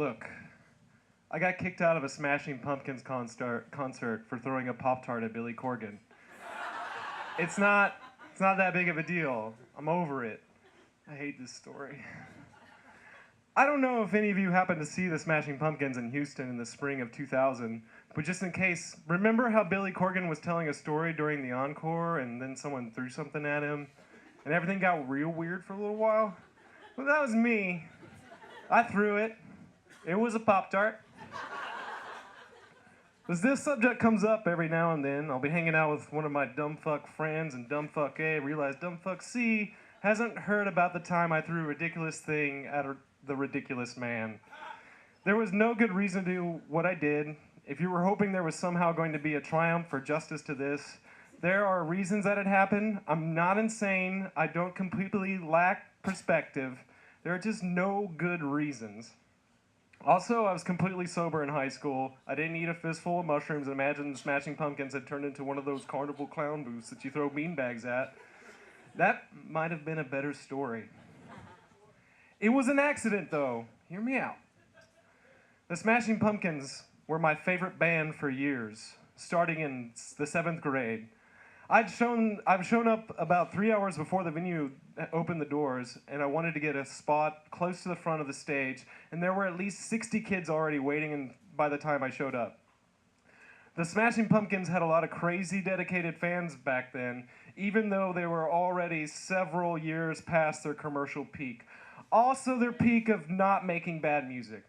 Look, I got kicked out of a Smashing Pumpkins concert for throwing a Pop-Tart at Billy Corgan. It's not that big of a deal. I'm over it. I hate this story. I don't know if any of you happened to see the Smashing Pumpkins in Houston in the spring of 2000, but just in case, remember how Billy Corgan was telling a story during the encore and then someone threw something at him and everything got real weird for a little while? Well, that was me. I threw it. It was a Pop-Tart. As this subject comes up every now and then, I'll be hanging out with one of my dumbfuck friends, and dumbfuck A realized dumbfuck C hasn't heard about the time I threw a ridiculous thing at the ridiculous man. There was no good reason to do what I did. If you were hoping there was somehow going to be a triumph for justice to this, there are reasons that it happened. I'm not insane. I don't completely lack perspective. There are just no good reasons. Also, I was completely sober in high school. I didn't eat a fistful of mushrooms and imagine the Smashing Pumpkins had turned into one of those carnival clown booths that you throw beanbags at. That might have been a better story. It was an accident, though. Hear me out. The Smashing Pumpkins were my favorite band for years, starting in the 7th grade. I've shown up about 3 hours before the venue opened the doors, and I wanted to get a spot close to the front of the stage, and there were at least 60 kids already waiting by the time I showed up. The Smashing Pumpkins had a lot of crazy dedicated fans back then, even though they were already several years past their commercial peak. Also their peak of not making bad music.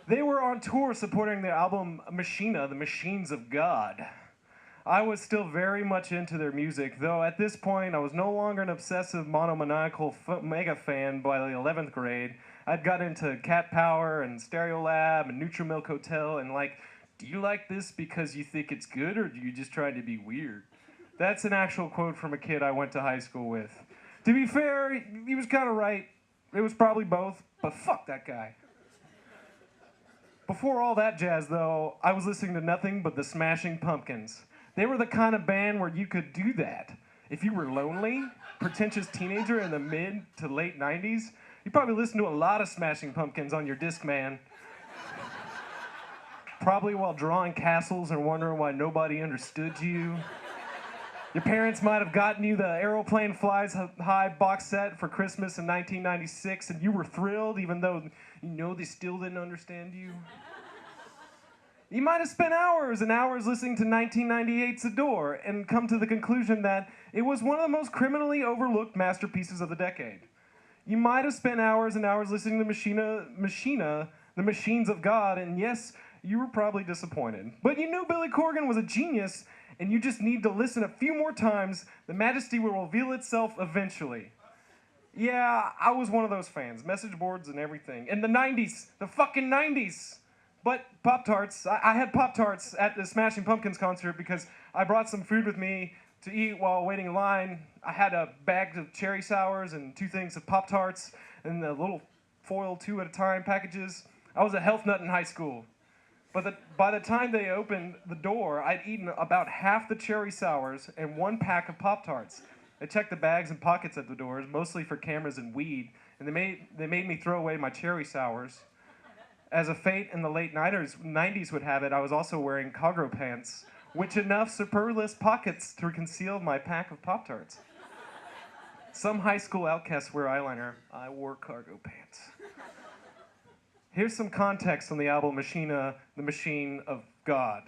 They were on tour supporting their album Machina, The Machines of God. I was still very much into their music, though at this point I was no longer an obsessive monomaniacal mega fan by the 11th grade. I'd got into Cat Power and Stereolab and Nutrimilk Hotel and do you like this because you think it's good or do you just try to be weird? That's an actual quote from a kid I went to high school with. To be fair, he was kind of right. It was probably both, but fuck that guy. Before all that jazz, though, I was listening to nothing but the Smashing Pumpkins. They were the kind of band where you could do that. If you were lonely, pretentious teenager in the mid to late 90s, you probably listened to a lot of Smashing Pumpkins on your Discman. Probably while drawing castles and wondering why nobody understood you. Your parents might have gotten you the Aeroplane Flies High box set for Christmas in 1996, and you were thrilled even though they still didn't understand you. You might have spent hours and hours listening to 1998's Adore and come to the conclusion that it was one of the most criminally overlooked masterpieces of the decade. You might have spent hours and hours listening to Machina, The Machines of God, and yes, you were probably disappointed. But you knew Billy Corgan was a genius, and you just need to listen a few more times. The majesty will reveal itself eventually. Yeah, I was one of those fans. Message boards and everything. In the 90s, the fucking 90s. But Pop-Tarts, I had Pop-Tarts at the Smashing Pumpkins concert because I brought some food with me to eat while waiting in line. I had a bag of cherry sours and 2 things of Pop-Tarts and the little foil 2 at a time packages. I was a health nut in high school. But by the time they opened the door, I'd eaten about half the cherry sours and 1 pack of Pop-Tarts. They checked the bags and pockets at the doors, mostly for cameras and weed, and they made me throw away my cherry sours. As a fate in the late 90s would have it, I was also wearing cargo pants, which enough superfluous pockets to conceal my pack of Pop-Tarts. Some high school outcasts wear eyeliner. I wore cargo pants. Here's some context on the album Machina, The Machine of God,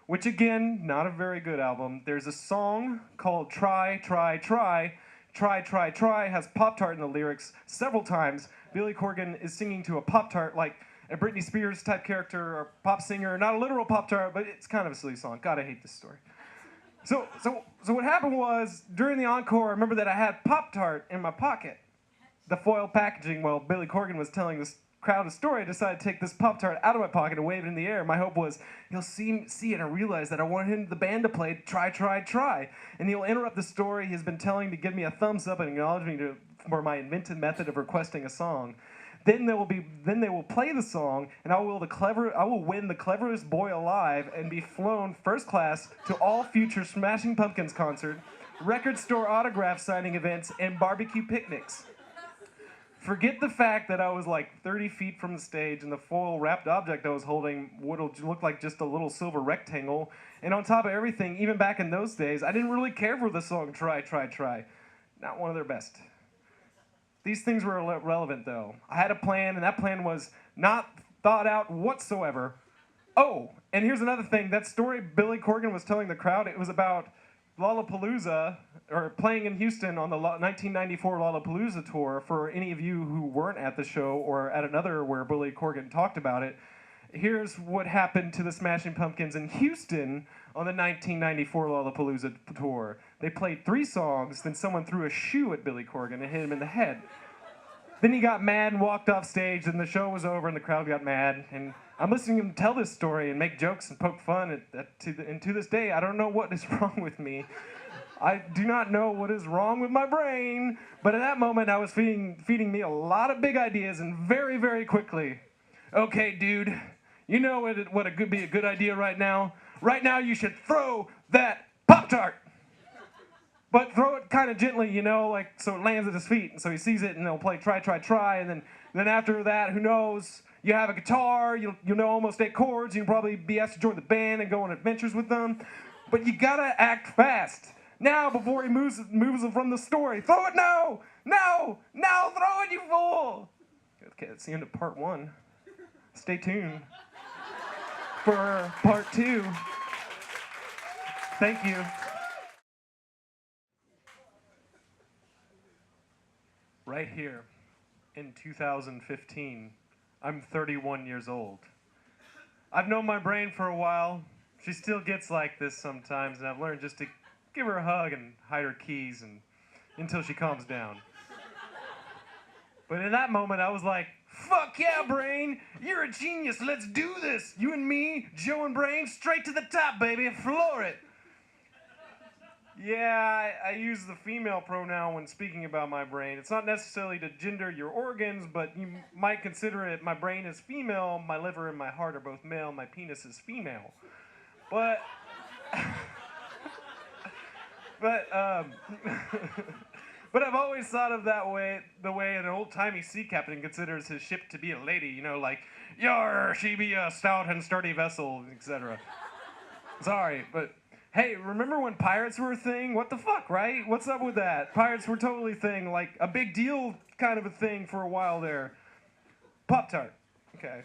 which again, not a very good album. There's a song called Try, Try, Try. Try, Try, Try has Pop-Tart in the lyrics several times. Billy Corgan is singing to a Pop-Tart like a Britney Spears type character or pop singer, not a literal Pop-Tart, but it's kind of a silly song. God, I hate this story. So what happened was, during the encore, I remember that I had Pop-Tart in my pocket. The foil packaging, while Billy Corgan was telling this crowd a story, I decided to take this Pop-Tart out of my pocket and wave it in the air. My hope was, he'll see it and realize that I wanted the band to play Try, Try, Try. And he'll interrupt the story he's been telling to give me a thumbs up and acknowledge me for my invented method of requesting a song. Then they will play the song, and I will win the cleverest boy alive and be flown first class to all future Smashing Pumpkins concerts, record store autograph signing events, and barbecue picnics. Forget the fact that I was like 30 feet from the stage and the foil wrapped object I was holding would look like just a little silver rectangle. And on top of everything, even back in those days, I didn't really care for the song Try, Try, Try. Not one of their best. These things were relevant though. I had a plan, and that plan was not thought out whatsoever. Oh, and here's another thing. That story Billy Corgan was telling the crowd, it was about Lollapalooza, or playing in Houston on the 1994 Lollapalooza tour. For any of you who weren't at the show or at another where Billy Corgan talked about it, here's what happened to the Smashing Pumpkins in Houston on the 1994 Lollapalooza tour. They played 3 songs, then someone threw a shoe at Billy Corgan and hit him in the head. Then he got mad and walked off stage, and the show was over, and the crowd got mad. And I'm listening to him tell this story and make jokes and poke fun. And to this day, I don't know what is wrong with me. I do not know what is wrong with my brain. But at that moment, I was feeding me a lot of big ideas, and very, very quickly. Okay, dude, you know what could be a good idea right now? Right now, you should throw that Pop-Tart. But throw it kind of gently, you know, like so it lands at his feet. And so he sees it, and they'll play Try, Try, Try. And then after that, who knows? You have a guitar, you know almost 8 chords. You can probably be asked to join the band and go on adventures with them. But you gotta act fast. Now, before he moves from the story. Throw it now! No! Now throw it, you fool! Okay, that's the end of part 1. Stay tuned for part 2. Thank you. Right here, in 2015, I'm 31 years old. I've known my brain for a while. She still gets like this sometimes, and I've learned just to give her a hug and hide her keys until she calms down. But in that moment, I was like, fuck yeah, Brain! You're a genius, let's do this! You and me, Joe and Brain, straight to the top, baby, floor it! Yeah, I use the female pronoun when speaking about my brain. It's not necessarily to gender your organs, but you might consider it my brain is female, my liver and my heart are both male, my penis is female. But, but I've always thought of the way an old-timey sea captain considers his ship to be a lady, you know, like, yar, she be a stout and sturdy vessel, etc. Sorry, but hey, remember when pirates were a thing? What the fuck, right? What's up with that? Pirates were totally a thing, like a big deal kind of a thing for a while there. Pop-Tart. Okay.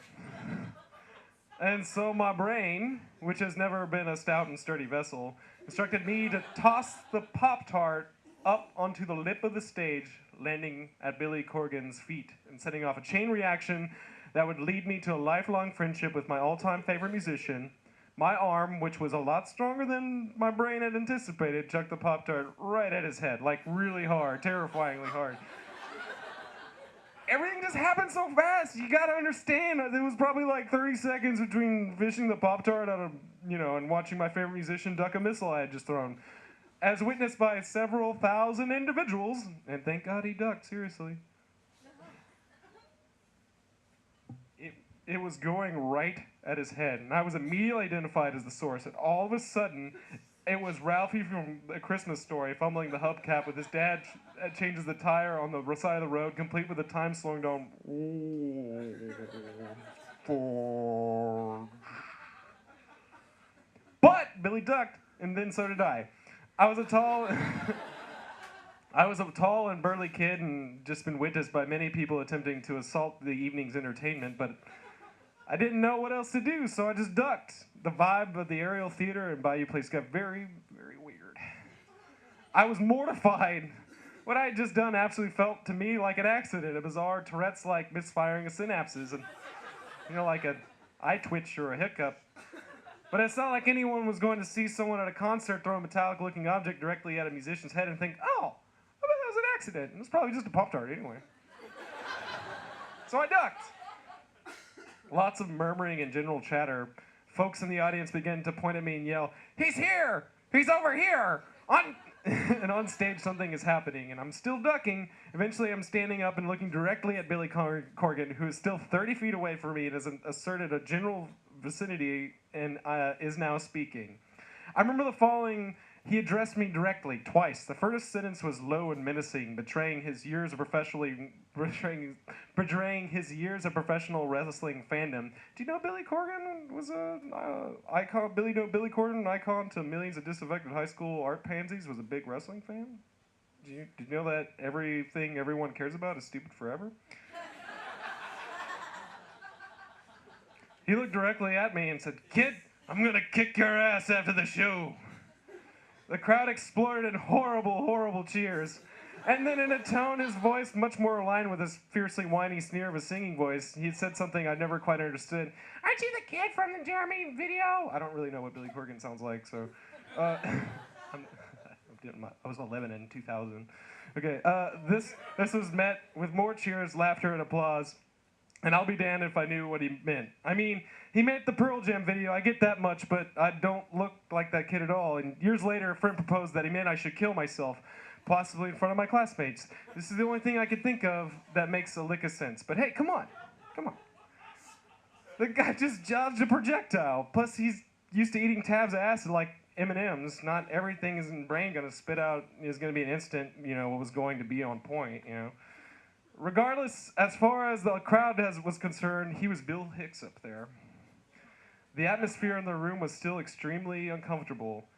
And so my brain, which has never been a stout and sturdy vessel, instructed me to toss the Pop-Tart up onto the lip of the stage, landing at Billy Corgan's feet and setting off a chain reaction that would lead me to a lifelong friendship with my all-time favorite musician. My arm, which was a lot stronger than my brain had anticipated, chucked the Pop-Tart right at his head, like really hard, terrifyingly hard. Everything just happened so fast. You gotta understand, there was probably like 30 seconds between fishing the Pop-Tart out of, and watching my favorite musician duck a missile I had just thrown. As witnessed by several thousand individuals, and thank God he ducked, seriously. It was going right at his head, and I was immediately identified as the source. And all of a sudden, it was Ralphie from A Christmas Story fumbling the hubcap with his dad changes the tire on the side of the road, complete with the time slowing down. But Billy ducked, and then so did I. I was a tall and burly kid, and just been witnessed by many people attempting to assault the evening's entertainment, but I didn't know what else to do, so I just ducked. The vibe of the Ariel Theater and Bayou Place got very, very weird. I was mortified. What I had just done absolutely felt to me like an accident, a bizarre Tourette's-like misfiring of synapses, and like an eye twitch or a hiccup. But it's not like anyone was going to see someone at a concert throw a metallic-looking object directly at a musician's head and think, oh, I bet that was an accident. It was probably just a Pop-Tart anyway. So I ducked. Lots of murmuring and general chatter. Folks in the audience began to point at me and yell, "He's here! He's over here!" And on stage, something is happening, and I'm still ducking. Eventually, I'm standing up and looking directly at Billy Corgan, who is still 30 feet away from me and has asserted a general vicinity and is now speaking. I remember the following He addressed me directly twice. The first sentence was low and menacing, betraying his years of professional wrestling fandom. Do you know Billy Corgan was a icon? Billy Corgan, an icon to millions of disaffected high school art pansies, was a big wrestling fan? Did you know that everything everyone cares about is stupid forever? He looked directly at me and said, "Kid, I'm gonna kick your ass after the show." The crowd exploded in horrible, horrible cheers. And then in a tone, his voice much more aligned with his fiercely whiny sneer of a singing voice, he said something I never quite understood. "Aren't you the kid from the Jeremy video?" I don't really know what Billy Corgan sounds like, so... I was 11 in 2000. Okay, this was met with more cheers, laughter, and applause. And I'll be damned if I knew what he meant. I mean, he meant the Pearl Jam video, I get that much, but I don't look like that kid at all. And years later, a friend proposed that he meant I should kill myself, possibly in front of my classmates. This is the only thing I could think of that makes a lick of sense. But hey, come on. The guy just dodged a projectile. Plus, he's used to eating tabs of acid like M&Ms. Not everything his brain gonna spit out is gonna be an instant, what was going to be on point, Regardless, as far as the crowd was concerned, he was Bill Hicks up there. The atmosphere in the room was still extremely uncomfortable,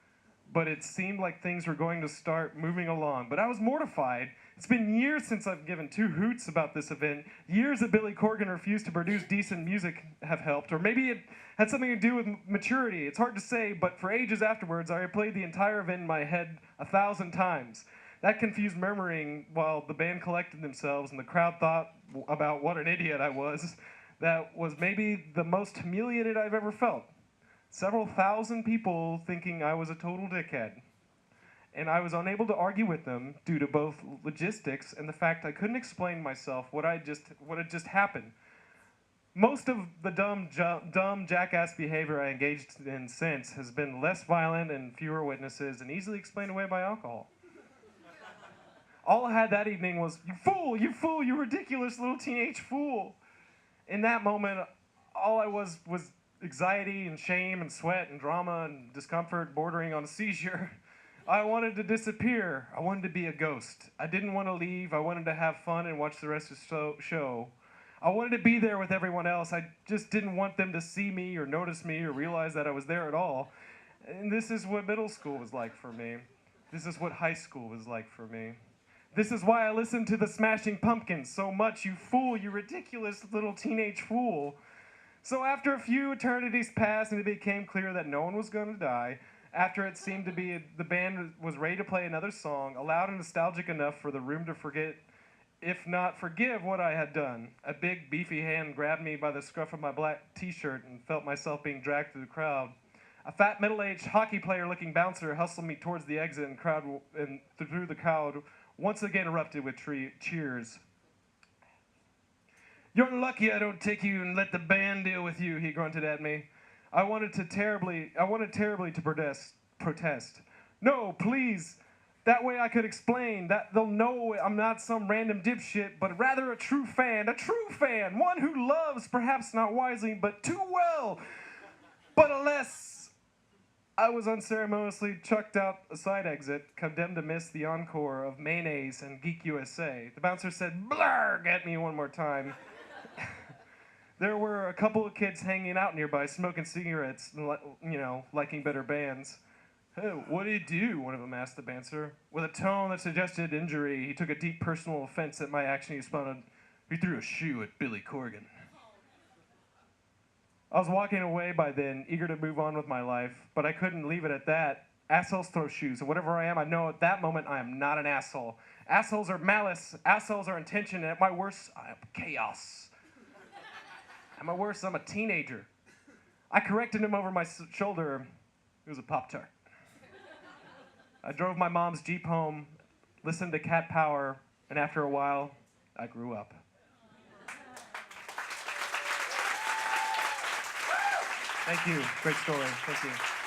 but it seemed like things were going to start moving along. But I was mortified. It's been years since I've given two hoots about this event. Years that Billy Corgan refused to produce decent music have helped, or maybe it had something to do with maturity. It's hard to say, but for ages afterwards, I replayed the entire event in my head 1,000 times. That confused murmuring while the band collected themselves and the crowd thought about what an idiot I was. That was maybe the most humiliated I've ever felt. Several thousand people thinking I was a total dickhead. And I was unable to argue with them due to both logistics and the fact I couldn't explain myself what had just happened. Most of the dumb jackass behavior I engaged in since has been less violent and fewer witnesses and easily explained away by alcohol. All I had that evening was, you fool, you ridiculous little teenage fool. In that moment, all I was anxiety and shame and sweat and drama and discomfort bordering on a seizure. I wanted to disappear. I wanted to be a ghost. I didn't want to leave. I wanted to have fun and watch the rest of the show. I wanted to be there with everyone else. I just didn't want them to see me or notice me or realize that I was there at all. And this is what middle school was like for me. This is what high school was like for me. This is why I listened to the Smashing Pumpkins so much, you fool, you ridiculous little teenage fool. So after a few eternities passed and it became clear that no one was going to die, after it seemed to be the band was ready to play another song, loud and nostalgic enough for the room to forget, if not forgive, what I had done, a big beefy hand grabbed me by the scruff of my black t-shirt and felt myself being dragged through the crowd. A fat middle-aged hockey player-looking bouncer hustled me towards the exit and through the crowd, once again erupted with cheers. "You're lucky I don't take you and let the band deal with you," he grunted at me. I wanted terribly to protest. "No, please. That way I could explain, that they'll know I'm not some random dipshit, but rather a true fan, one who loves, perhaps not wisely, but too well. But alas, I was unceremoniously chucked out a side exit, condemned to miss the encore of Mayonnaise and Geek USA. The bouncer said, "Blarg," at me one more time. There were a couple of kids hanging out nearby, smoking cigarettes, liking better bands. "Hey, what do you do?" one of them asked the bouncer. With a tone that suggested injury, he took a deep personal offense at my action. He responded, "He threw a shoe at Billy Corgan." I was walking away by then, eager to move on with my life, but I couldn't leave it at that. Assholes throw shoes, and whatever I am, I know at that moment I am not an asshole. Assholes are malice, assholes are intention, and at my worst, I am chaos. At my worst, I'm a teenager. I corrected him over my shoulder. It was a Pop-Tart. I drove my mom's Jeep home, listened to Cat Power, and after a while, I grew up. Thank you. Great story. Thank you.